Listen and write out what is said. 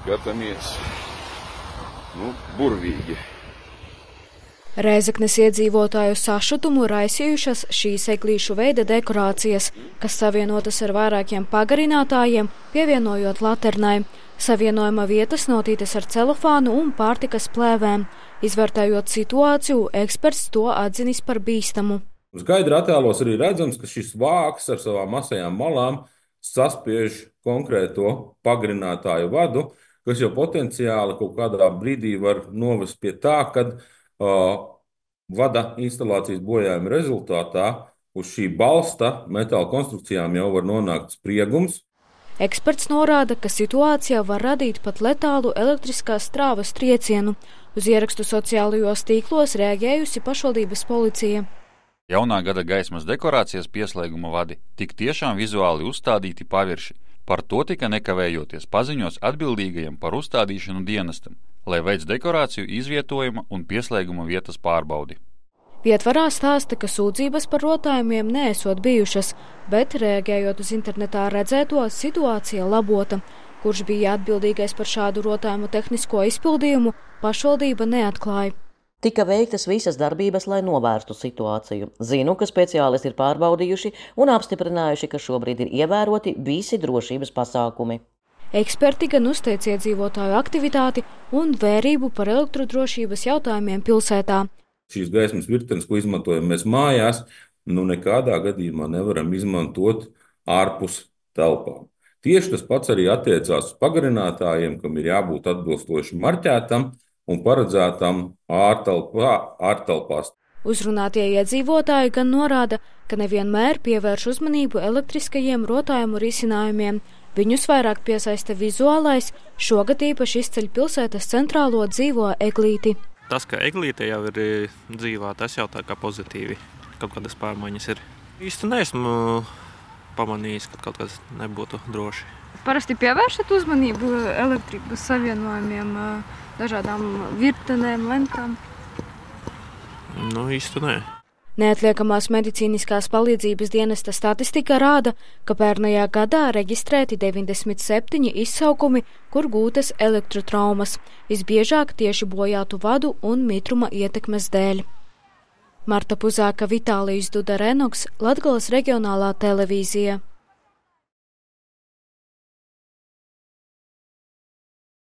skatāmies, burvīgi. Rēzeknes iedzīvotāju sašutumu raisījušas šīs eglīšu veida dekorācijas, kas savienotas ar vairākiem pagarinātājiem, pievienojot laternai. Savienojuma vietas notītas ar celofānu un pārtikas plēvēm. Izvērtējot situāciju, eksperts to atzinis par bīstamu. Skaidri attēlos arī redzams, ka šis vāks ar savām asajām malām saspiež konkrēto pagarinātāju vadu, kas jau potenciāli kaut kādā brīdī var novest pie tā, kad vada instalācijas bojājuma rezultātā uz šī balsta metāla konstrukcijām jau var nonākt spriegums. Eksperts norāda, ka situācijā var radīt pat letālu elektriskās strāvas triecienu. Uz ierakstu sociālajos tīklos reaģējusi pašvaldības policija. Jaunā gada gaismas dekorācijas pieslēguma vadi tik tiešām vizuāli uzstādīti pavirši. Par to tika nekavējoties paziņos atbildīgajiem par uzstādīšanu dienestam, lai veic dekorāciju izvietojuma un pieslēguma vietas pārbaudi. Vietvarā stāsta, ka sūdzības par rotājumiem neesot bijušas, bet, reaģējot uz internetā redzēto, situācija labota. Kurš bija atbildīgais par šādu rotājumu tehnisko izpildījumu, pašvaldība neatklāja. Tika veiktas visas darbības, lai novērstu situāciju. Zinu, ka speciālisti ir pārbaudījuši un apstiprinājuši, ka šobrīd ir ievēroti visi drošības pasākumi. Eksperti gan uzteic iedzīvotāju aktivitāti un vērību par elektrodrošības jautājumiem pilsētā. Šīs gaismas virtenes, ko izmantojam mēs mājās, nekādā gadījumā nevaram izmantot ārpus telpām. Tieši tas pats arī attiecās uz pagarinātājiem, kam ir jābūt atbilstoši marķētam un paredzētam ārtelpās. Uzrunātie iedzīvotāji gan norāda, ka nevienmēr pievērš uzmanību elektriskajiem rotājumu risinājumiem. Viņus vairāk piesaista vizuālais, šogad īpaši izceļ pilsētas centrālo dzīvo eglīti. Tas, ka eglīte jau ir dzīvā, tas jau tā kā pozitīvi kaut kādas pārmaiņas ir. Īsti neesmu pamanījis, ka kaut kas nebūtu droši. Parasti pievēršat uzmanību elektrības savienojumiem, dažādām virtenēm, lentām? Īsti nē. Neatliekamās medicīniskās palīdzības dienesta statistika rāda, ka pērnajā gadā reģistrēti 97 izsaukumi, kur gūtas elektrotraumas, visbiežāk tieši bojātu vadu un mitruma ietekmes dēļ. Marta Puzāka, Vitālijs Duda Renoks, Latgales reģionālā televīzija.